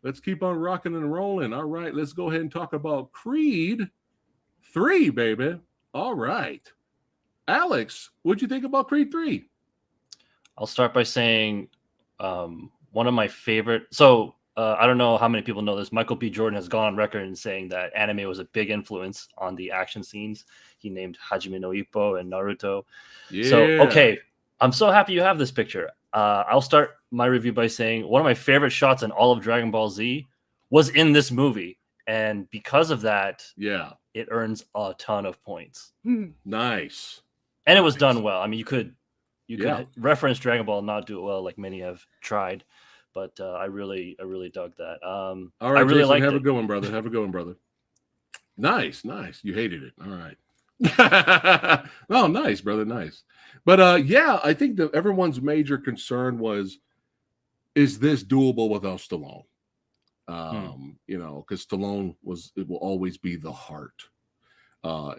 Let's keep on rocking and rolling. All right, let's go ahead and talk about Creed 3, baby. All right. Alex, what'd you think about Creed 3? I'll start by saying one of my favorite. So I don't know how many people know this. Michael B. Jordan has gone on record in saying that anime was a big influence on the action scenes. He named Hajime no Ippo and Naruto. Yeah. So, okay, I'm so happy you have this picture. I'll start my review by saying one of my favorite shots in all of Dragon Ball Z was in this movie. And because of that, yeah, it earns a ton of points. Nice. And it was done well. I mean, you could Yeah. reference Dragon Ball and not do it well, like many have tried. But I really dug that. All right, I really Jason, liked have a it. good one, brother. Have a good one, brother. Nice. You hated it. All right. Oh, nice, brother. Nice. But yeah, I think that everyone's major concern was, is this doable without Stallone? You know, because Stallone it will always be the heart.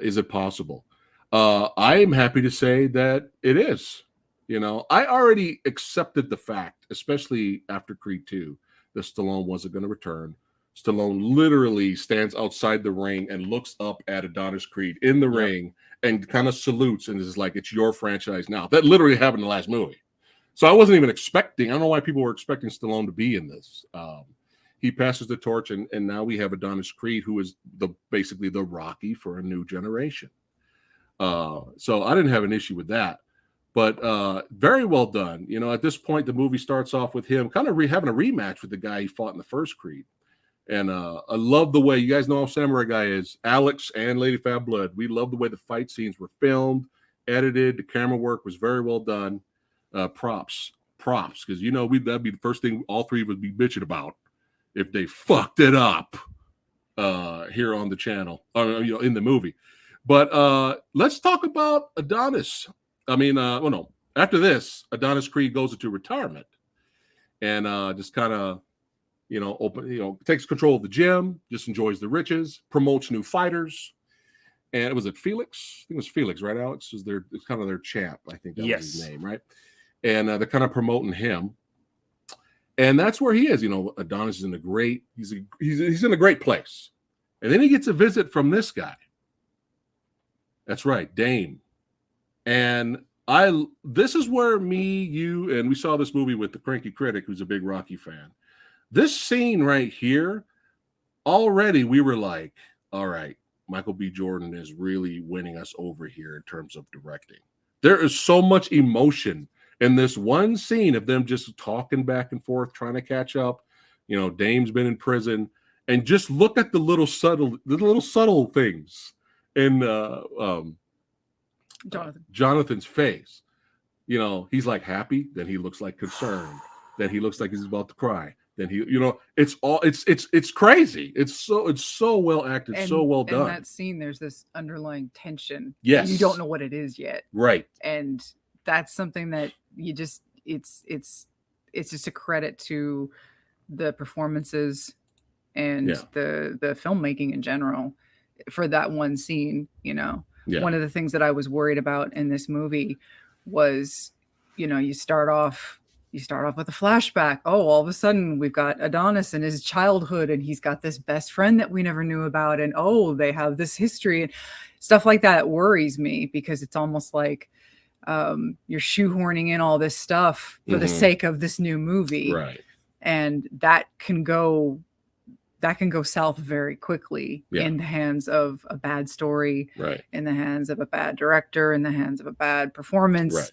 Is it possible? I am happy to say that it is. You know, I already accepted the fact, especially after Creed 2, that Stallone wasn't going to return. Stallone literally stands outside the ring and looks up at Adonis Creed in the ring and kind of salutes and is like, it's your franchise now. That literally happened in the last movie. So I wasn't even expecting, I don't know why people were expecting Stallone to be in this. He passes the torch, and now we have Adonis Creed, who is basically the Rocky for a new generation. So I didn't have an issue with that. But very well done. You know, at this point, the movie starts off with him kind of having a rematch with the guy he fought in the first Creed. And I love the way, you guys know how Samurai Guy is. Alex and Lady Fat Blood, we love the way the fight scenes were filmed, edited. The camera work was very well done. Props, because you know that'd be the first thing all three would be bitching about if they fucked it up here on the channel, or you know, in the movie. But let's talk about Adonis. I mean, well, no. After this, Adonis Creed goes into retirement, and just kind of, you know, takes control of the gym, just enjoys the riches, promotes new fighters. And was it Felix? I think it was Felix, right? Alex was it's kind of their champ. I think that was his name, right? And they're kind of promoting him, and that's where he is. You know, Adonis is in he's in a great place, and then he gets a visit from this guy. That's right, Dame. And this is where you, and we saw this movie with the Cranky Critic, who's a big Rocky fan. This scene right here, already we were like, all right, Michael B. Jordan is really winning us over here in terms of directing. There is so much emotion in this one scene of them just talking back and forth, trying to catch up. You know, Dame's been in prison, and just look at the little subtle things in Jonathan's face. You know, he's like happy, then he looks like concerned, then he looks like he's about to cry. Then he, you know, it's crazy. It's so well acted, so well done. In that scene, there's this underlying tension. Yes, you don't know what it is yet, right? And that's something that you just it's just a credit to the performances and the filmmaking in general for that one scene. You know, one of the things that I was worried about in this movie was, you know, you start off with a flashback. Oh, all of a sudden we've got Adonis in his childhood, and he's got this best friend that we never knew about. And oh, they have this history and stuff like that. It worries me because it's almost like you're shoehorning in all this stuff for the sake of this new movie. Right. And that can go south very quickly in the hands of a bad story, right, in the hands of a bad director, in the hands of a bad performance.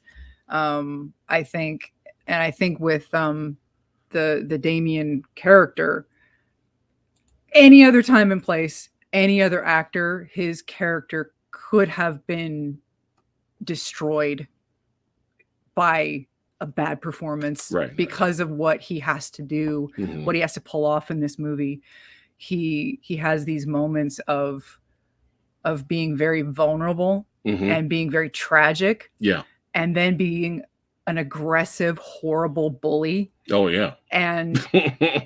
Right. I think with the Damien character, any other time and place, any other actor, his character could have been destroyed by a bad performance because of what he has to do, what he has to pull off in this movie. He has these moments of being very vulnerable and being very tragic. Yeah. And then being an aggressive, horrible bully. Oh yeah. And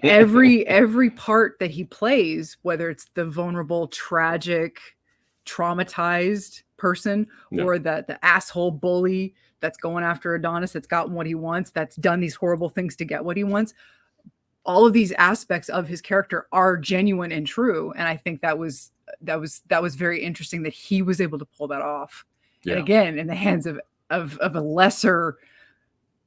every part that he plays, whether it's the vulnerable, tragic, traumatized person or the asshole bully that's going after Adonis, that's gotten what he wants, that's done these horrible things to get what he wants, all of these aspects of his character are genuine and true. And I think that was very interesting that he was able to pull that off. Yeah. And again, in the hands of a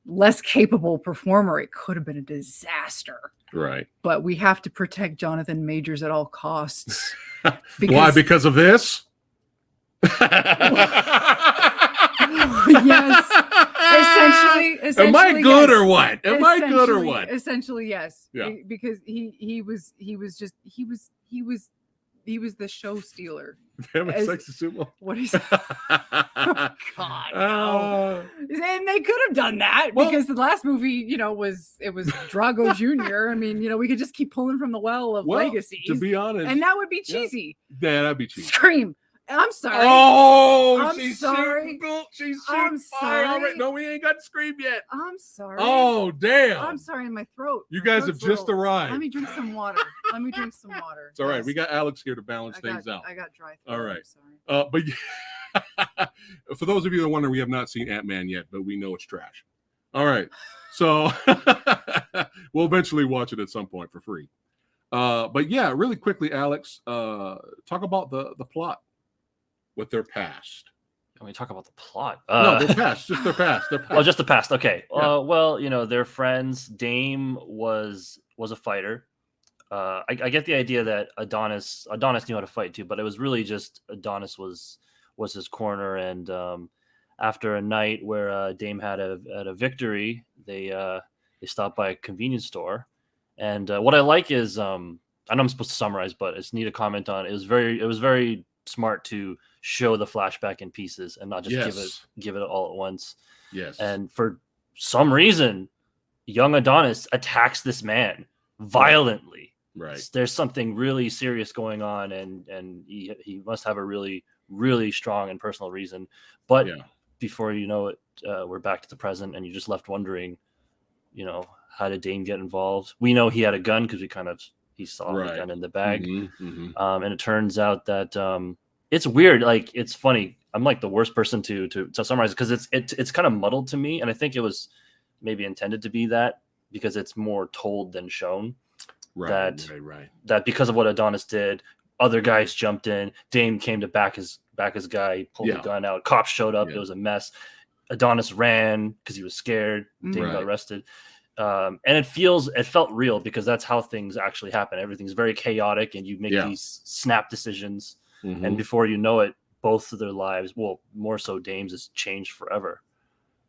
less capable performer, it could have been a disaster. Right. But we have to protect Jonathan Majors at all costs. Why? Because of this? Yes. Essentially, Am I good yes. or what? Am I good or what? Essentially, yes. Yeah. Because he was the show stealer. Damn it, Sexy Sumo. What is oh, God, no. And they could have done that because the last movie, was Drago Jr. I mean, we could just keep pulling from the well of legacies. To be honest. And that would be cheesy. Yeah, that'd be cheesy. Scream. I'm sorry. Oh, I'm sorry. She's I'm sorry. Already. No, we ain't got to scream yet. I'm sorry. Oh, damn. I'm sorry in my throat. You guys have just arrived. Let me drink some water. It's all right. We got Alex here to balance things out. I got dry throat. All right. I'm sorry. But for those of you that wonder, we have not seen Ant-Man yet, but we know it's trash. All right. So we'll eventually watch it at some point for free. But yeah, really quickly, Alex, talk about the plot with their past. Can we talk about the plot? No, their past. Just their past. Oh, just the past. Okay. Yeah. Well, they're friends. Dame was a fighter. I get the idea that Adonis knew how to fight too, but it was really just Adonis was his corner. And after a night where Dame had a victory, they stopped by a convenience store. And what I like is I know I'm supposed to summarize, but it's need to comment on. It was very smart to show the flashback in pieces and not just give it all at once. Yes. And for some reason, young Adonis attacks this man violently. Right. There's something really serious going on, and he must have a really, really strong and personal reason. But before you know it, we're back to the present, and you're just left wondering, how did Dame get involved? We know he had a gun because he saw the gun in the bag. And it turns out that it's weird. Like, it's funny. I'm like the worst person to summarize because it's kind of muddled to me. And I think it was maybe intended to be that because it's more told than shown. Right. That because of what Adonis did, other guys jumped in. Dame came to back his guy, pulled the gun out. Cops showed up. It was a mess. Adonis ran because he was scared. Dame got arrested. And it felt real because that's how things actually happen. Everything's very chaotic and you make these snap decisions. And before you know it, both of their lives, well, more so Dame's, is changed forever.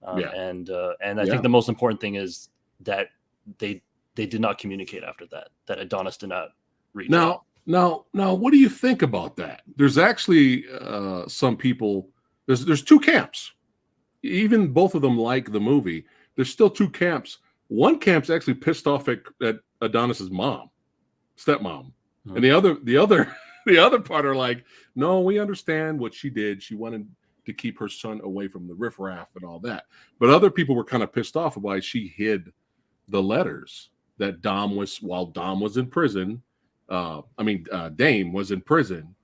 And I think the most important thing is that they did not communicate after that Adonis did not reach out. Now, what do you think about that? There's actually some people, there's two camps. Even both of them like the movie. There's still two camps. One camp's actually pissed off at Adonis's stepmom. And the other part are like, no, we understand what she did. She wanted to keep her son away from the riffraff and all that. But other people were kind of pissed off why she hid the letters that while Dom was in prison. Dame was in prison.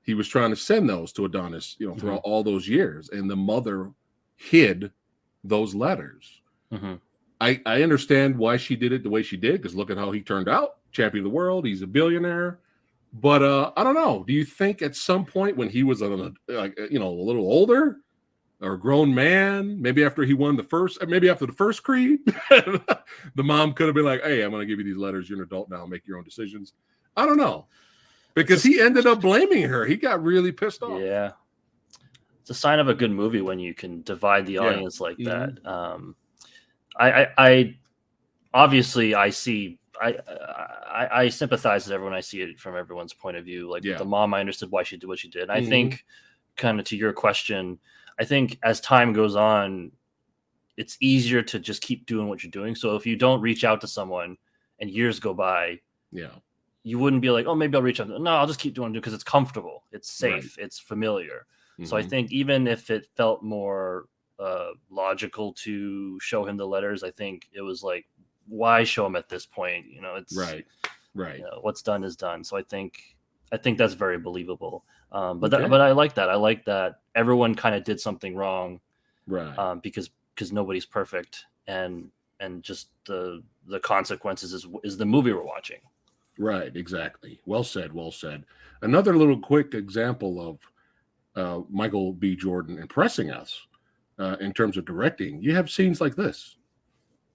He was trying to send those to Adonis, throughout all those years. And the mother hid those letters. I understand why she did it the way she did, because look at how he turned out. Champion of the world. He's a billionaire. But I don't know. Do you think at some point when he was a little older or a grown man, maybe after the first Creed, the mom could have been like, hey, I'm going to give you these letters. You're an adult now. Make your own decisions. I don't know. Because he ended up blaming her. He got really pissed off. Yeah. It's a sign of a good movie when you can divide the audience like that. I obviously I see I sympathize with everyone. I see it from everyone's point of view. Like the mom, I understood why she did what she did. I think, kind of to your question, I think as time goes on, it's easier to just keep doing what you're doing. So if you don't reach out to someone and years go by, you wouldn't be like, oh, maybe I'll reach out. No, I'll just keep doing it because it's comfortable, it's safe, it's familiar. So I think even if it felt more logical to show him the letters, I think it was like, why show him at this point? It's right. What's done is done. So I think that's very believable. But I like that. I like that everyone kind of did something wrong, right? Because nobody's perfect, and and just the consequences is the movie we're watching. Right, exactly. Well said, well said. Another little quick example of Michael B. Jordan impressing us in terms of directing. You have scenes like this.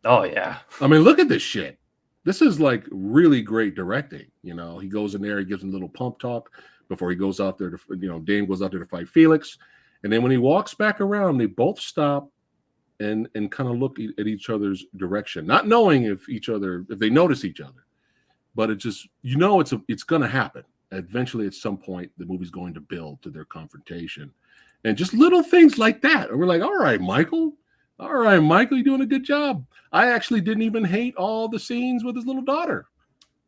Oh yeah. I mean, look at this shit. This is like really great directing. You know, he goes in there, he gives him a little pump talk before he goes out there to, Dame goes out there to fight Felix. And then when he walks back around, they both stop and kind of look at each other's direction, not knowing if they notice each other. But it just, it's going to happen. Eventually, at some point, the movie's going to build to their confrontation. And just little things like that. And we're like, all right, Michael, you're doing a good job. I actually didn't even hate all the scenes with his little daughter.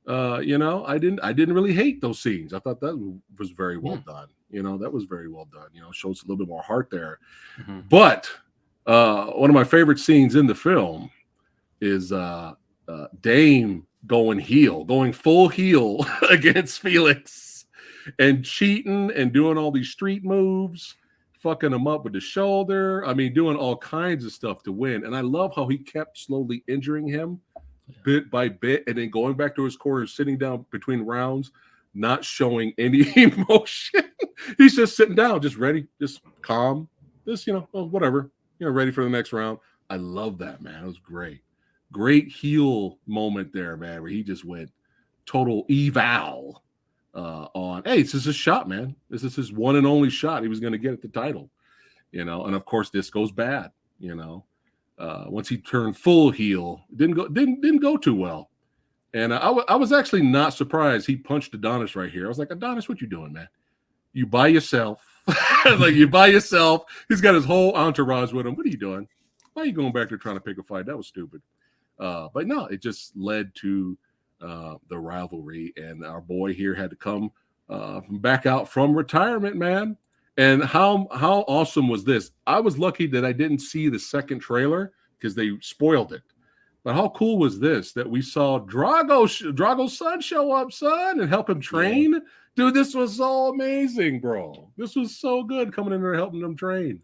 I didn't really hate those scenes. I thought that was very well done. That was very well done. Shows a little bit more heart there. Mm-hmm. But one of my favorite scenes in the film is Dame going full heel against Felix and cheating and doing all these street moves, fucking him up with the shoulder. I mean, doing all kinds of stuff to win. And I love how he kept slowly injuring him bit by bit and then going back to his corner, sitting down between rounds, not showing any emotion. He's just sitting down, just ready, just calm, just, whatever, ready for the next round. I love that, man. It was great. Great heel moment there, man, where he just went total eval on, hey, this is his shot, man. This is his one and only shot he was going to get at the title, and of course this goes bad, once he turned full heel, didn't go too well. And I was actually not surprised he punched Adonis right here. I was like, Adonis, what you doing, man? You by yourself. You by yourself. He's got his whole entourage with him. What are you doing? Why are you going back there trying to pick a fight? That was stupid. But no, it just led to the rivalry, and our boy here had to come back out from retirement, man. And how awesome was this? I was lucky that I didn't see the second trailer because they spoiled it. But how cool was this that we saw Drago's son show up, and help him train? Yeah. Dude, this was so amazing, bro. This was so good coming in there helping them train.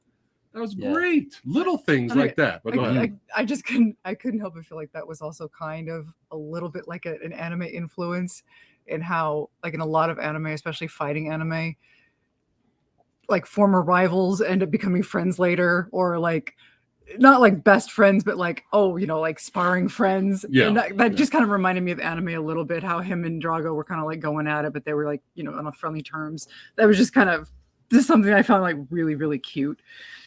That was great. Little things like that. But go ahead. I couldn't help but feel like that was also kind of a little bit like an anime influence in how, like in a lot of anime, especially fighting anime, like former rivals end up becoming friends later, or like not like best friends, but like, like sparring friends. Yeah. And that just kind of reminded me of anime a little bit, how him and Drago were kind of like going at it, but they were like, on a friendly terms. That was just kind of just something I found like really, really cute.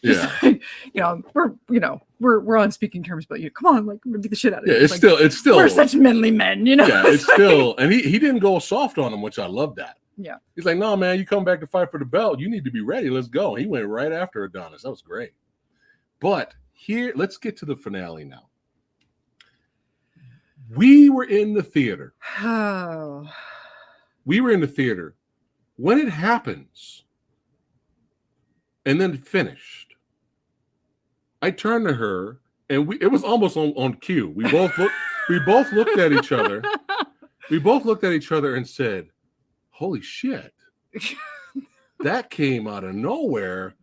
Just like, we're on speaking terms, but come on, like beat the shit out of it. Yeah, it's still we're such manly men, Yeah, it's still, and he didn't go soft on him, which I love that. Yeah. He's like, no, man, you come back to fight for the belt. You need to be ready. Let's go. He went right after Adonis. That was great. But here, let's get to the finale now. We were in the theater. Oh. We were in the theater when it happens and then finished. I turned to her and it was almost on cue. We both looked at each other. We both looked at each other and said, holy shit. That came out of nowhere.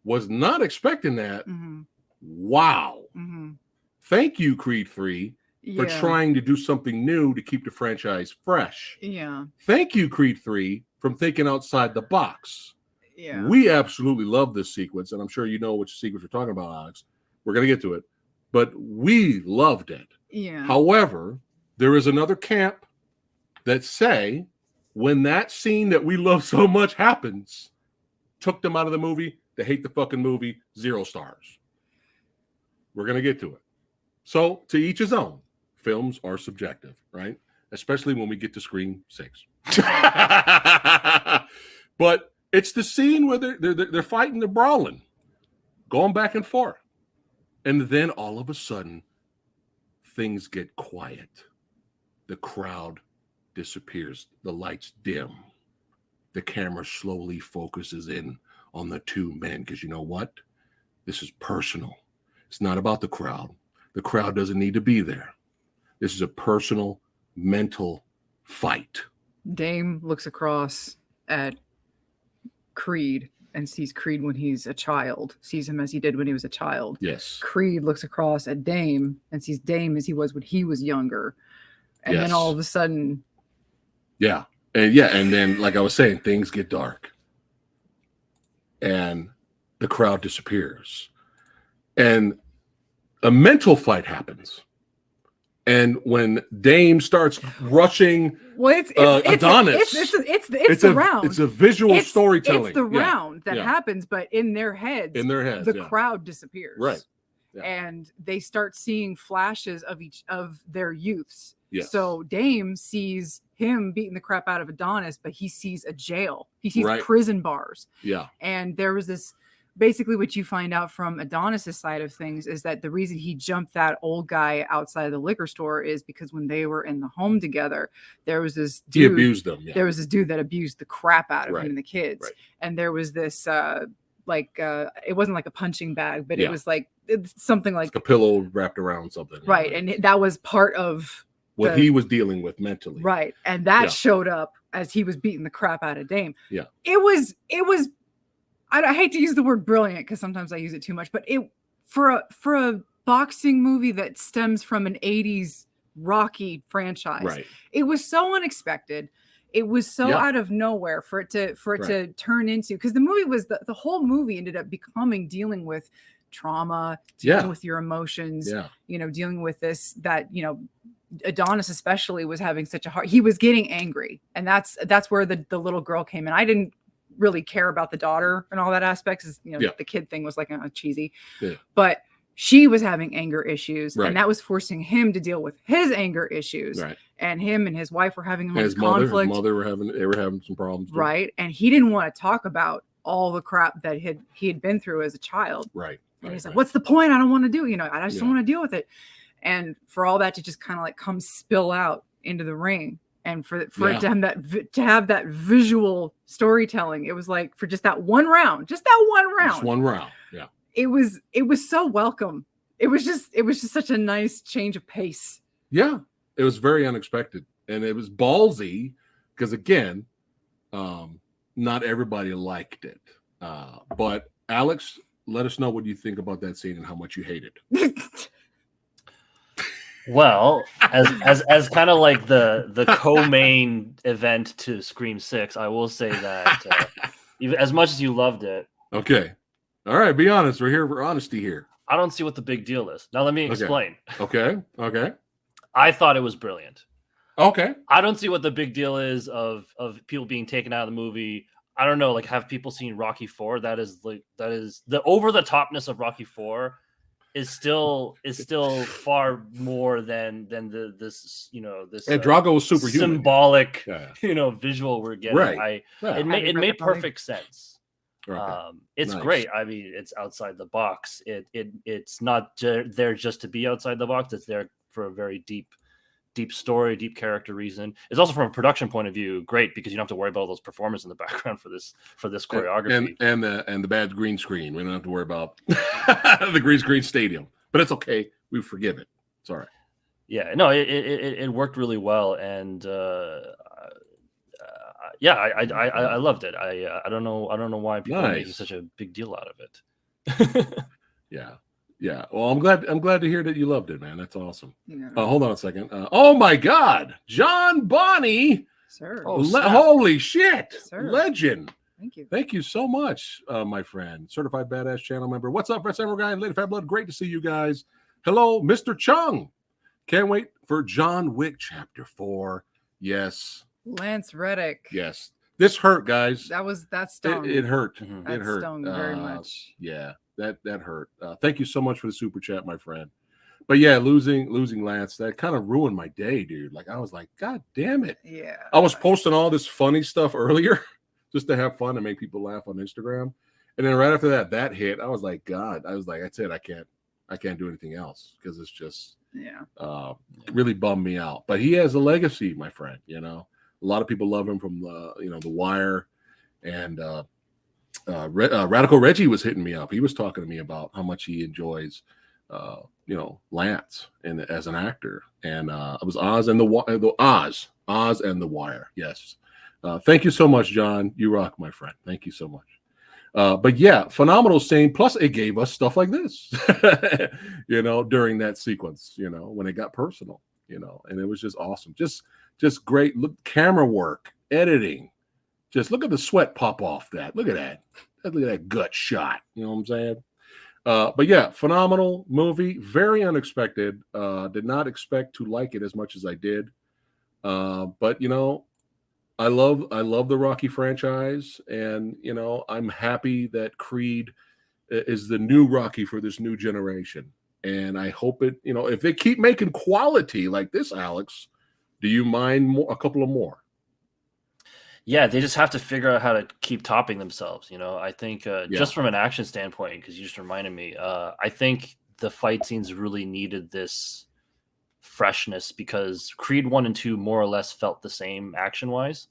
Was not expecting that. Mm-hmm. Wow. Mm-hmm. Thank you, Creed 3, for trying to do something new to keep the franchise fresh. Yeah. Thank you, Creed 3, from thinking outside the box. Yeah. We absolutely love this sequence, and I'm sure you know which sequence we're talking about, Alex. We're going to get to it. But we loved it. Yeah. However, there is another camp that say when that scene that we love so much happens, took them out of the movie, they hate the fucking movie, 0 stars. We're going to get to it. So, to each his own. Films are subjective, right? Especially when we get to Scream 6. But it's the scene where they're fighting, they're brawling, going back and forth. And then all of a sudden, things get quiet. The crowd disappears. The lights dim. The camera slowly focuses in on the two men, because you know what? This is personal. It's not about the crowd. The crowd doesn't need to be there. This is a personal, mental fight. Dame looks across at Creed and sees Creed when he's a child, sees him as he did when he was a child. Yes. Creed looks across at Dame and sees Dame as he was when he was younger. And then Yes. all of a sudden, Yeah. And then, like I was saying, things get dark. And the crowd disappears. And a mental fight happens. And when Dame starts rushing Adonis, it's the round. It's a visual storytelling. It's the round that happens, but in their heads, the crowd disappears. Right. Yeah. And they start seeing flashes of each of their youths. Yes. So Dame sees him beating the crap out of Adonis, but he sees a jail. He sees prison bars. Yeah. And there was this, basically what you find out from Adonis's side of things is that the reason he jumped that old guy outside of the liquor store is because when they were in the home together, there was this dude. He abused them. Yeah. There was this dude that abused the crap out of him and the kids. Right. And there was this, it wasn't like a punching bag, but it was like something like a pillow wrapped around something. Right. And that was part of what he was dealing with mentally. Right. And that showed up as he was beating the crap out of Dame. Yeah. It was, I hate to use the word brilliant because sometimes I use it too much, but for a boxing movie that stems from an 80s Rocky franchise, it was so unexpected. It was so out of nowhere for it to turn into, because the movie was the whole movie ended up becoming dealing with trauma, dealing with your emotions, dealing with this, that, Adonis especially was having such a hard, he was getting angry. And that's where the little girl came in. I didn't really care about the daughter and all that aspects. The kid thing was like cheesy, but she was having anger issues, and that was forcing him to deal with his anger issues. Right. And him and his wife were having conflict. His mother were having some problems. Right. And he didn't want to talk about all the crap that he had been through as a child. Right. And he's like, what's the point? I don't want to do, I just don't want to deal with it. And for all that to just kind of like come spill out into the ring, and for it to have that visual storytelling, it was like for just one round. Just one round. Yeah. It was so welcome. It was just such a nice change of pace. Yeah. It was very unexpected, and it was ballsy because, again, not everybody liked it. But Alex, let us know what you think about that scene and how much you hate it. Well, as kind of like the co-main event to Scream 6, I will say that even as much as you loved it. Okay. All right. Be honest. We're here for honesty here. I don't see what the big deal is. Now let me explain. Okay. I thought it was brilliant. Okay. I don't see what the big deal is of people being taken out of the movie. I don't know, like, have people seen Rocky 4? That is the over the topness of Rocky 4 is still far more than this and Drago was superhuman. Symbolic visual we're getting. Right. It made perfect sense. Okay. It's great. I mean, it's outside the box. It's not there just to be outside the box. It's there for a very deep story, deep character reason. It's also, from a production point of view, great because you don't have to worry about all those performers in the background for this choreography and the bad green screen. We don't have to worry about the green screen stadium, but it's okay. We forgive it. It's all right. Yeah, no, it worked really well, and I loved it. I don't know why people are making such a big deal out of it. Yeah. Well, I'm glad to hear that you loved it, man. That's awesome. Yeah. Hold on a second. Oh my God, John Bonney, sir! Holy shit, sir. Legend. Thank you so much, my friend, certified badass channel member. What's up, PhatSamuraiGuy and Lady Fat Blood? Great to see you guys. Hello, Mr. Chung. Can't wait for John Wick Chapter 4. Yes, Lance Reddick. Yes, this hurt, guys. That stung. It hurt. That hurt. Stung very much. Yeah. That hurt. Thank you so much for the super chat, my friend. But yeah, losing Lance, that kind of ruined my day, dude. Like, I was like, God damn it. Yeah. I was posting all this funny stuff earlier just to have fun and make people laugh on Instagram. And then right after that hit, I was like, God, that's it. I can't do anything else because it's just really bummed me out. But he has a legacy, my friend. A lot of people love him from The Wire, and Radical Reggie was hitting me up. He was talking to me about how much he enjoys, Lance as an actor. And it was Oz and the Wire. Yes. Thank you so much, John. You rock, my friend. Thank you so much. But yeah, phenomenal scene. Plus, it gave us stuff like this, during that sequence, when it got personal, and it was just awesome. Just great look, camera work, editing. Just look at the sweat pop off that. Look at that. Look at that gut shot. You know what I'm saying? But yeah, phenomenal movie. Very unexpected. Did not expect to like it as much as I did. But I love the Rocky franchise, and I'm happy that Creed is the new Rocky for this new generation. And I hope if they keep making quality like this, Alex, do you mind a couple of more? Yeah, they just have to figure out how to keep topping themselves. I think just from an action standpoint, because you just reminded me, I think the fight scenes really needed this freshness because Creed 1 and 2 more or less felt the same action wise.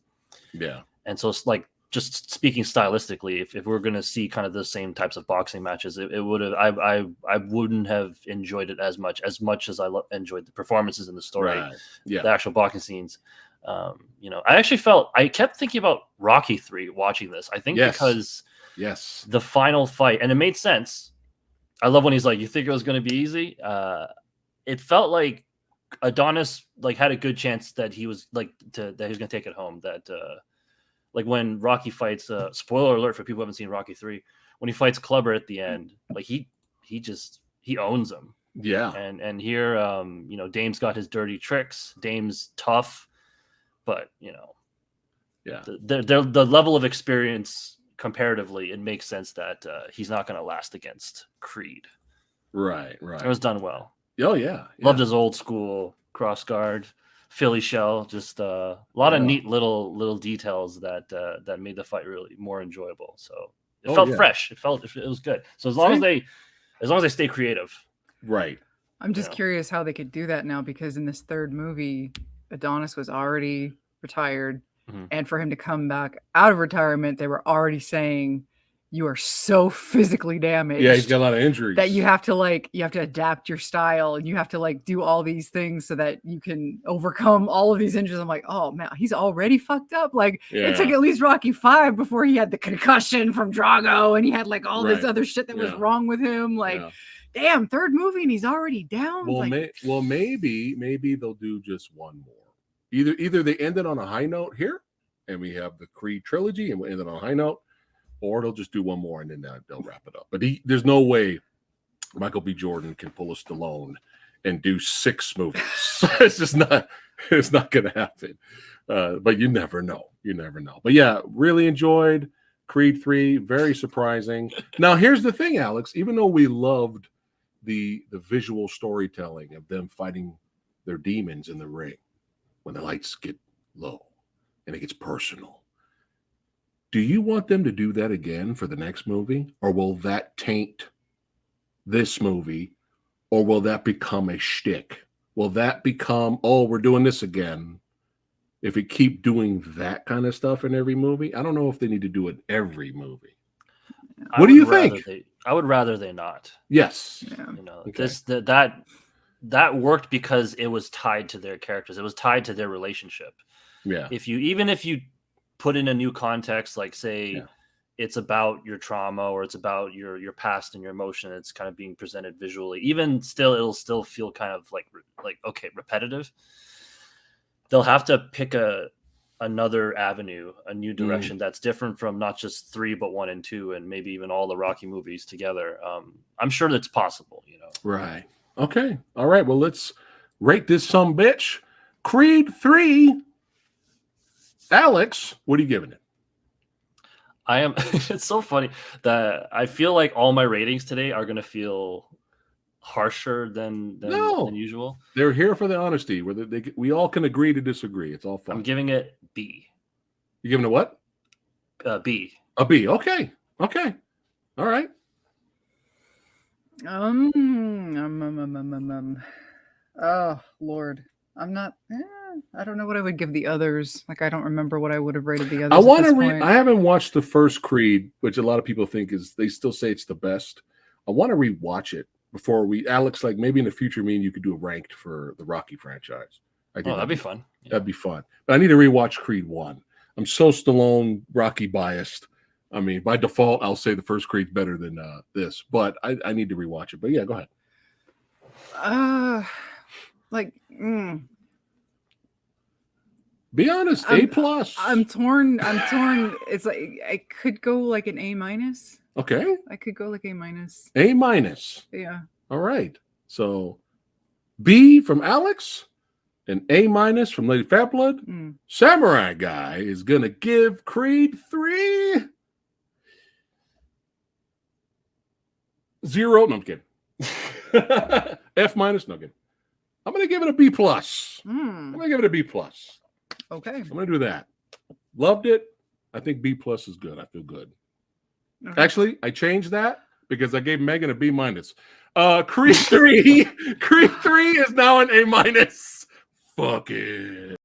Yeah. And so it's like, just speaking stylistically, if we're going to see kind of the same types of boxing matches, it would have, I wouldn't have enjoyed it as much as I enjoyed the performances in the story, Right. Yeah. the actual boxing scenes. I actually I kept thinking about Rocky 3 watching this. I think because the final fight, and it made sense. I love when he's like, "You think it was going to be easy?" It felt like Adonis had a good chance that he was that he was going to take it home. That like when Rocky fights, spoiler alert for people who haven't seen Rocky 3, when he fights Clubber at the end, he owns him. Yeah. And here, Dame's got his dirty tricks. Dame's tough. But the level of experience comparatively, it makes sense that he's not going to last against Creed. Right. It was done well. Oh yeah. Loved his old school cross guard, Philly shell. Just a lot of neat little details that made the fight really more enjoyable. So it felt fresh. It was good. So as long as they stay creative. Right. I'm just curious how they could do that now, because in this third movie, Adonis was already retired, and for him to come back out of retirement, they were already saying, "You are so physically damaged." Yeah, he's got a lot of injuries. That you have to adapt your style, and you have to do all these things so that you can overcome all of these injuries. I'm like, oh man, he's already fucked up. It took at least Rocky 5 before he had the concussion from Drago, and he had all this other shit that was wrong with him. Damn, third movie and he's already down. Well, maybe they'll do just one more. Either they end it on a high note here, and we have the Creed trilogy, and we'll end it on a high note, or they'll just do one more and then they'll wrap it up. But there's no way Michael B. Jordan can pull a Stallone and do 6 movies. It's just not. It's not going to happen. But you never know. But yeah, really enjoyed Creed 3. Very surprising. Now here's the thing, Alex. Even though we loved the visual storytelling of them fighting their demons in the ring when the lights get low and it gets personal, do you want them to do that again for the next movie, or will that taint this movie, or will that become a shtick? Will that become, oh, we're doing this again? If we keep doing that kind of stuff in every movie, I don't know if they need to do it every movie. What do you think? I would rather they not. Yes. Okay. That worked because it was tied to their characters. It was tied to their relationship. Yeah. If you put in a new context, like say it's about your trauma or it's about your past and your emotion, it's kind of being presented visually. Even still, it'll still feel kind of like okay, repetitive. They'll have to pick another avenue, a new direction that's different from not just 3, but 1 and 2, and maybe even all the Rocky movies together. I'm sure that's possible, Right. Okay. All right. Well, let's rate this sumbitch. Creed 3. Alex, what are you giving it? I am. It's so funny that I feel like all my ratings today are going to feel harsher than usual. They're here for the honesty. We all can agree to disagree. It's all fun. I'm giving it B. You giving it what? B. A B. Okay. All right. Oh Lord, I'm not. I don't know what I would give the others. I don't remember what I would have rated the others. I want to. I haven't watched the first Creed, which a lot of people think they still say it's the best. I want to rewatch it before Alex, maybe in the future, me and you could do a ranked for the Rocky franchise. I think that'd be fun. Yeah. That'd be fun. But I need to rewatch Creed 1. I'm so Stallone Rocky biased. I mean, by default, I'll say the first Creed's better than this, but I need to rewatch it. But yeah, go ahead. Be honest, A+. I'm torn. It's like I could go like an A-. Okay. I could go like A-. A-. Yeah. All right. So B from Alex and A- from Lady Fatblood. Samurai Guy is gonna give Creed 3 0. No, I'm kidding. F-. No, I'm kidding. I'm gonna give it a B+. I'm gonna give it a B+. Okay. I'm gonna do that. Loved it. I think B+ is good. I feel good. Okay. Actually, I changed that because I gave Megan a B-. Creed 3. Creed 3 is now an A-. Fuck it.